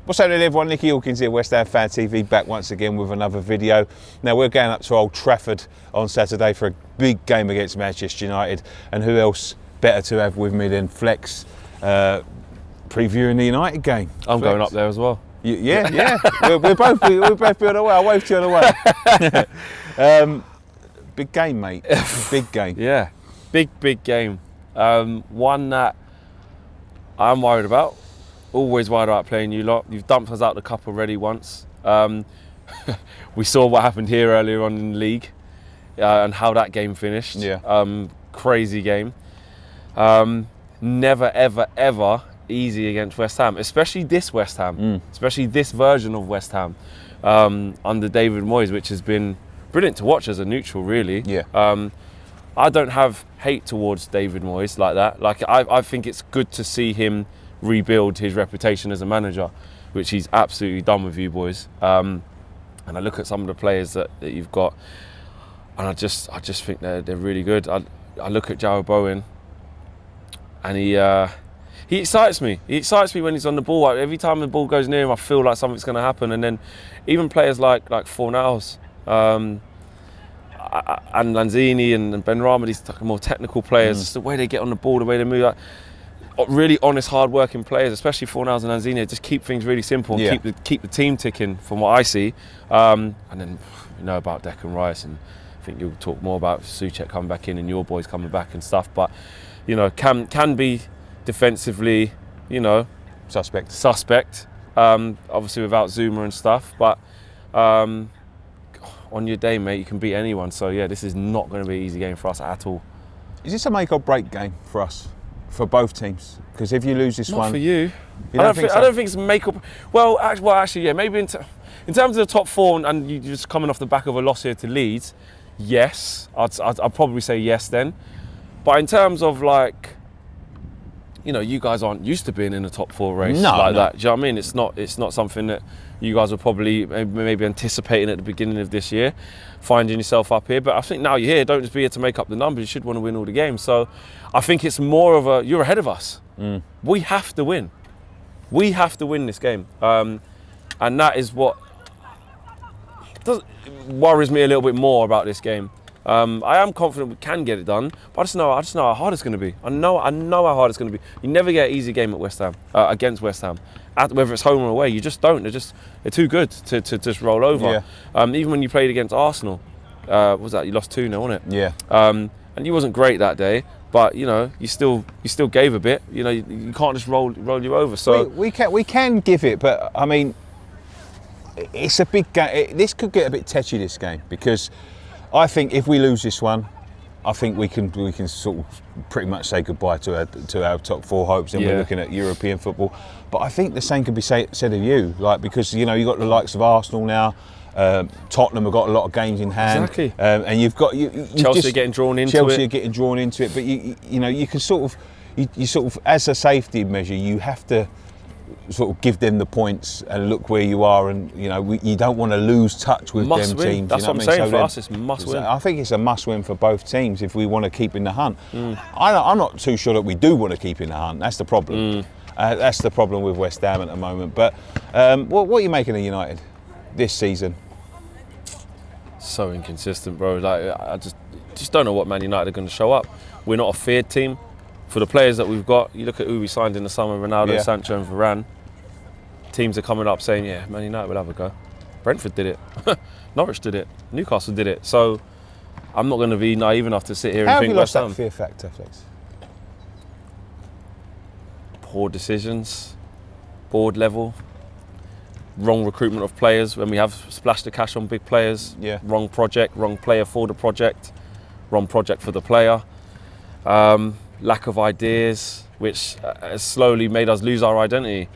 What's happening, everyone? Nicky Hawkins here, West Ham Fan TV, back once again with another video. Now we're going up to Old Trafford on Saturday for a big game against Manchester United, and who else better to have with me than Flex previewing the United game. I'm Flex. going up there as well. Yeah. we'll both be on the way. I'll wave to you on the way. Big game, mate. Big game. Yeah, big game. One that I'm worried about. Always worried about playing you lot. You've dumped us out the cup already once. We saw what happened here earlier on in the league and how that game finished. Yeah. Crazy game. Never, ever easy against West Ham, especially this West Ham, especially this version of West Ham under David Moyes, which has been brilliant to watch as a neutral, really. Yeah. I don't have hate towards David Moyes like that. Like I think it's good to see him rebuild his reputation as a manager, which he's absolutely done with you boys. And I look at some of the players that you've got, and I just think they're really good. I look at Jarrod Bowen, and he excites me. He excites me when he's on the ball. Every time the ball goes near him, I feel like something's going to happen. And then even players like Fornals, and Lanzini and Ben Rama, these more technical players, just the way they get on the ball, the way they move, like, really honest, hard-working players, especially Fornals and Lanzini, just keep things really simple and keep the team ticking, from what I see. And then you know about Declan Rice, and I think you'll talk more about Souček coming back in and your boys coming back and stuff. But you know, can be defensively, you know, suspect. Obviously without Zuma and stuff, but on your day, mate, you can beat anyone. So yeah, this is not going to be an easy game for us at all. Is this a make or break game for us? For both teams, because if you lose this Not one, for you. I don't think it's make up. Well, actually, yeah, maybe in terms of the top four, and you just coming off the back of a loss here to Leeds, yes, I'd probably say yes then. But in terms of, like, you know, you guys aren't used to being in a top four race that. Do you know what I mean? It's not something that you guys were probably maybe anticipating at the beginning of this year, finding yourself up here. But I think now you're here, don't just be here to make up the numbers. You should want to win all the games. So I think it's more of you're ahead of us. We have to win. We have to win this game. And that is what worries me a little bit more about this game. I am confident we can get it done, but I just know how hard it's going to be. I know how hard it's going to be. You never get an easy game at West Ham, against West Ham. Whether it's home or away, you just don't. They're too good to just roll over. Yeah. Even when you played against Arsenal, what was that? You lost 2-0, wasn't it? Yeah. And you wasn't great that day, but you know, you still gave a bit. You know, you can't just roll you over. So we can give it, but I mean, it's a big game. This could get a bit tetchy, this game, because I think if we lose this one, I think we can sort of pretty much say goodbye to our top four hopes, and we're looking at European football. But I think the same can be said of you, like, because you know you've got the likes of Arsenal now, Tottenham have got a lot of games in hand, exactly, and you've got Chelsea getting drawn into Chelsea are getting drawn into it. But you know you can sort of as a safety measure, you have to sort of give them the points and look where you are, and you know you don't want to lose touch with them teams. That's you know what I'm saying. So for us, it's must win. I think it's a must win for both teams if we want to keep in the hunt. I'm not too sure that we do want to keep in the hunt. That's the problem. That's the problem with West Ham at the moment. But what are you making of United this season? So inconsistent, bro. Like, I just don't know what Man United are going to show up. We're not a feared team. For the players that we've got, you look at who we signed in the summer: Ronaldo, Sancho, and Varane. Teams are coming up saying, "Yeah, Man United will have a go." Brentford did it. Norwich did it. Newcastle did it. So I'm not going to be naive enough to sit here and think West Ham. How have you lost that fear factor, Flex? Poor decisions, board level, wrong recruitment of players when we have splashed the cash on big players. Yeah. Wrong project, wrong player for the project, wrong project for the player. Lack of ideas, which has slowly made us lose our identity,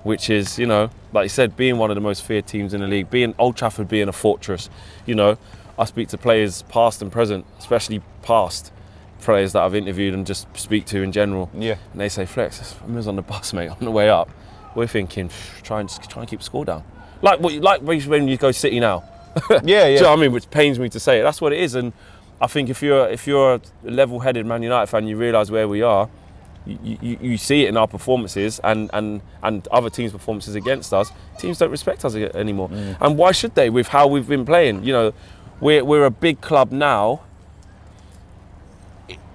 which is, you know, like you said, being one of the most feared teams in the league, being Old Trafford being a fortress. You know, I speak to players past and present, especially past players that I've interviewed and just speak to in general. Yeah. And they say, Flex, I was on the bus, mate, on the way up. We're thinking, try and keep the score down. Like when you go City now. Yeah. Do you know what I mean? Which pains me to say it. That's what it is. And I think if you're a level-headed Man United fan, you realise where we are. you see it in our performances and other teams' performances against us. Teams don't respect us anymore, and why should they? With how we've been playing, you know, we're a big club now.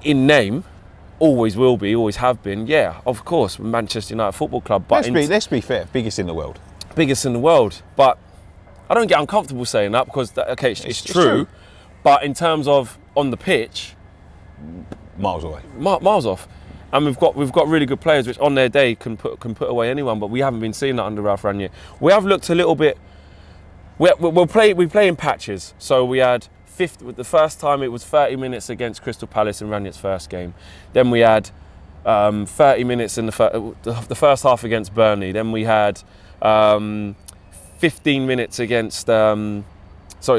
In name, always will be, always have been. Yeah, of course, Manchester United Football Club. But let's be fair, biggest in the world. Biggest in the world, but I don't get uncomfortable saying that because it's true. But in terms of on the pitch, miles away, miles off. And we've got really good players which on their day can put away anyone, but we haven't been seeing that under Ralph Rangnick. We have looked a little bit. We play in patches. So we had the first time it was 30 minutes against Crystal Palace in Rangnick's first game. Then we had 30 minutes in the first half against Burnley. Then we had 15 minutes against the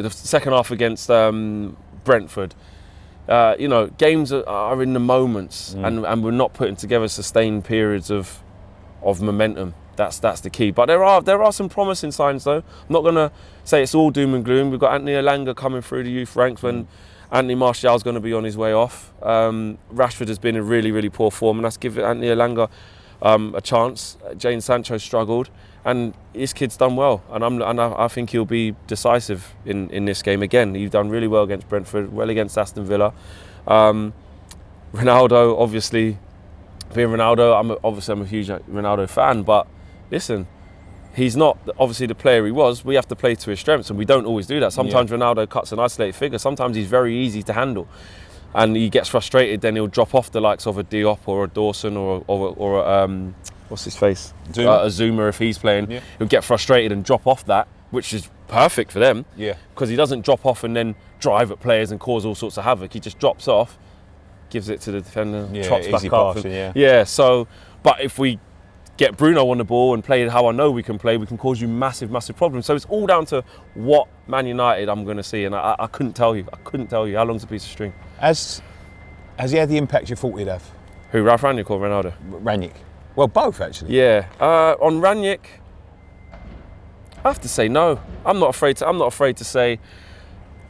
second half against Brentford. You know, games are in the moments, and we're not putting together sustained periods of momentum. That's the key. But there are some promising signs though. I'm not gonna say it's all doom and gloom. We've got Anthony Elanga coming through the youth ranks when Anthony Martial's going to be on his way off. Rashford has been in really, really poor form, and let's give Anthony Elanga a chance. Jadon Sancho struggled, and this kid's done well, and I think he'll be decisive in this game again. He's done really well against Brentford, well against Aston Villa. Ronaldo, obviously, being Ronaldo, I'm a huge Ronaldo fan, but listen, he's not obviously the player he was. We have to play to his strengths, and we don't always do that. Sometimes Ronaldo cuts an isolated figure. Sometimes he's very easy to handle, and he gets frustrated. Then he'll drop off the likes of a Diop or a Dawson or what's his face, a Zuma if he's playing. Yeah. He'll get frustrated and drop off that, which is perfect for them. Yeah, because he doesn't drop off and then drive at players and cause all sorts of havoc. He just drops off, gives it to the defender, chops back up. So, but if we get Bruno on the ball and play how I know we can play, we can cause you massive, massive problems. So it's all down to what Man United I'm going to see, and I couldn't tell you. How long's a piece of string? Has he had the impact you thought he'd have? Who, Ralph Rangnick or Ronaldo? Rangnick. Well, both actually. Yeah. On Rangnick, I have to say no. I'm not afraid to say,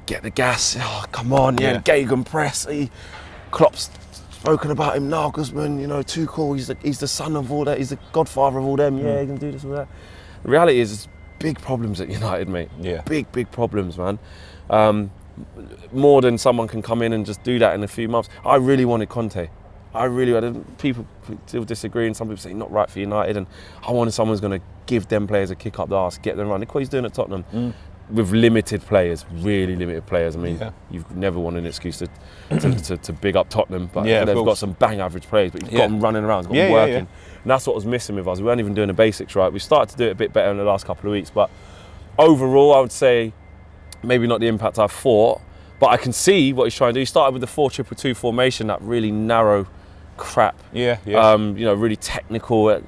get the gas. Oh, come on, Gegenpress. Klopp's spoken about him, Nagelsmann, you know, Tuchel, he's the son of all that, he's the godfather of all them, he can do this, all that. The reality is, there's big problems at United, mate. Yeah. Big problems, man. More than someone can come in and just do that in a few months. I really wanted Conte. People still disagree, and some people say not right for United, and I wanted someone who's going to give them players a kick up the arse, get them running. Look what he's doing at Tottenham. With limited players, really limited players. I mean, you've never wanted an excuse to big up Tottenham, but they've got some bang average players, but you've got them running around, got them working. And that's what was missing with us. We weren't even doing the basics right. We started to do it a bit better in the last couple of weeks, but overall, I would say maybe not the impact I thought, but I can see what he's trying to do. He started with the 4-2-2 formation, that really narrow crap. You know, really technical.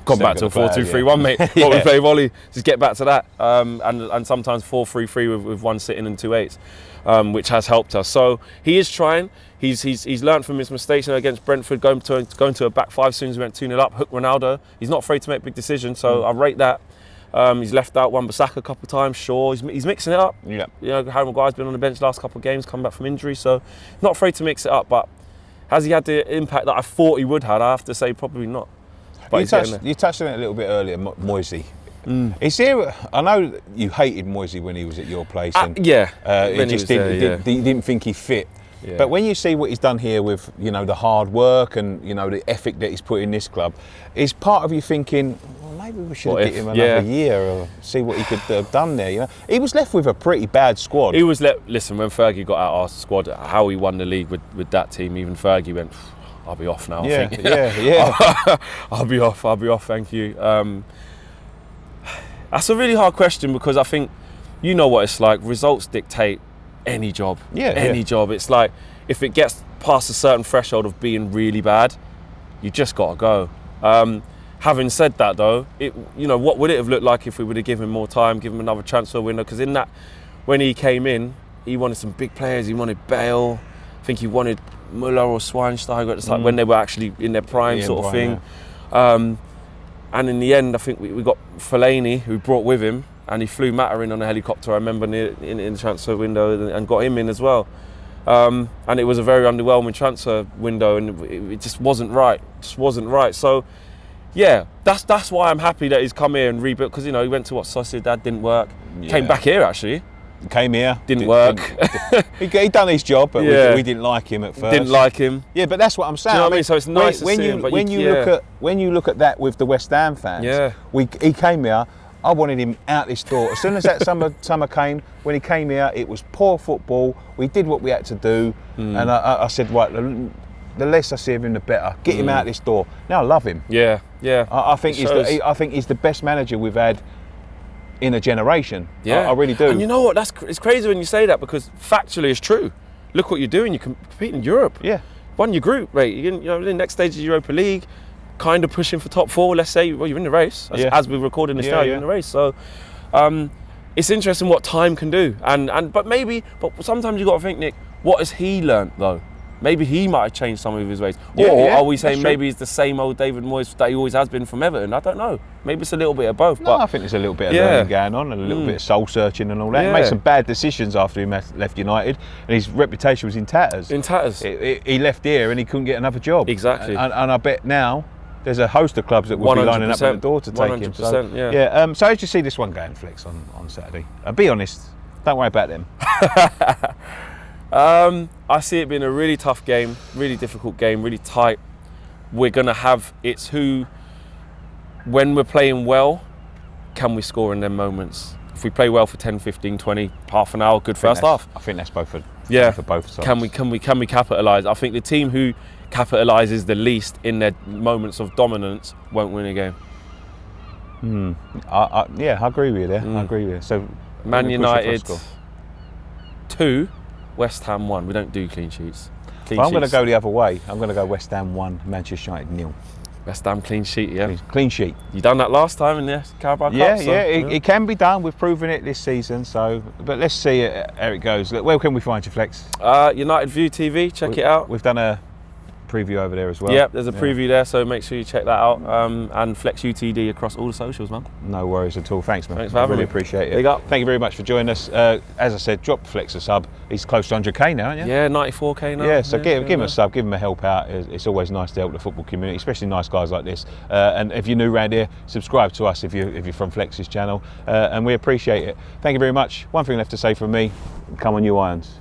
Gone back to a 4-2-3-1, mate. What we play volley, just get back to that. And sometimes 4-3-3 with one sitting and 2 8s, which has helped us. So he is trying. He's learned from his mistakes against Brentford, going to a back five soon as we went 2-0 up. Hook Ronaldo. He's not afraid to make big decisions, so I rate that. He's left out Wan-Bissaka a couple of times. Sure, he's mixing it up. Yeah. You know, Harry Maguire's been on the bench the last couple of games, come back from injury, so not afraid to mix it up. But has he had the impact that I thought he would have? I have to say probably not. You touched on it a little bit earlier, Moisey. Is there? I know you hated Moisey when he was at your place, and he didn't think he fit. Yeah. But when you see what he's done here with, you know, the hard work and, you know, the ethic that he's put in this club, is part of you thinking, well, maybe we should have given him another year or see what he could have done there. You know, he was left with a pretty bad squad. Listen, when Fergie got out our squad, how he won the league with that team, even Fergie went, I'll be off now. I think. I'll be off. Thank you. That's a really hard question because I think you know what it's like. Results dictate any job. Any job. It's like if it gets past a certain threshold of being really bad, you just got to go. Having said that, though, what would it have looked like if we would have given him more time, given him another transfer window? Because in that, when he came in, he wanted some big players. He wanted Bale. I think he wanted Müller or Schweinsteiger at the time when they were actually in their prime sort of thing. Yeah. And in the end, I think we got Fellaini, who brought with him, and he flew Mata in on a helicopter, I remember, in the transfer window, and got him in as well. and it was a very underwhelming transfer window, and it just wasn't right. So, yeah, that's why I'm happy that he's come here and rebuilt, because, you know, he went to Sociedad, didn't work. Came back here, actually. Came here. Didn't work. He done his job, but Yeah. we didn't like him at first. Didn't like him. Yeah, but that's what I'm saying. Do you know what I mean? So it's nice to see him, but when you look at that with the West Ham fans, Yeah. he came here. I wanted him out this door. As soon as that summer came, when he came here, it was poor football. We did what we had to do, and I said, right, the less I see of him, the better. Get him out this door. Now I love him. Yeah. I think he's the best manager we've had in a generation. Yeah, I really do. And you know what? It's crazy when you say that, because factually it's true. Look what you're doing. You compete in Europe. Yeah. Won your group, mate. You know, in the next stage of Europa League, kind of pushing for top 4. Let's say, well, you're in the race. As we're recording this now, you're in the race. So, it's interesting what time can do. But sometimes you got to think, Nick, what has he learnt though? Maybe he might have changed some of his ways. Or are we saying maybe he's the same old David Moyes that he always has been from Everton? I don't know. Maybe it's a little bit of both. No, I think there's a little bit of learning going on and a little bit of soul searching and all that. He made some bad decisions after he left United, and his reputation was in tatters. He left here and he couldn't get another job. Exactly. And I bet now there's a host of clubs that will be lining up at the door to take him. 100%, yeah. Yeah. So how did you see this one going, Flex, on Saturday? Be honest. Don't worry about them. I see it being a really tough game, really difficult game, really tight. We're going to have when we're playing well, can we score in them moments? If we play well for 10, 15, 20, half an hour, good first half. I think that's both for both sides. Can we capitalise? I think the team who capitalises the least in their moments of dominance won't win a game. I agree with you there. I agree with you. So Man United 2, West Ham 1. We don't do clean sheets. I'm going to go the other way. I'm going to go West Ham 1, Manchester United 0. West Ham clean sheet, yeah. Clean sheet. You done that last time in the Carabao Cup? It can be done. We've proven it this season. So, but let's see how it goes. Where can we find you, Flex? United View TV. Check it out. We've done a preview over there as well. Yep, there's a preview there, so make sure you check that out. And Flex UTD across all the socials, man. No worries at all. Thanks, man. Thanks for having me. Really appreciate it. Big up. Thank you very much for joining us. As I said, drop Flex a sub. He's close to 100k now, aren't you? Yeah, 94k now. Yeah, so give him a sub, give him a help out. It's always nice to help the football community, especially nice guys like this. And if you're new around here, subscribe to us if you're from Flex's channel, and we appreciate it. Thank you very much. One thing left to say from me: come on, you Irons.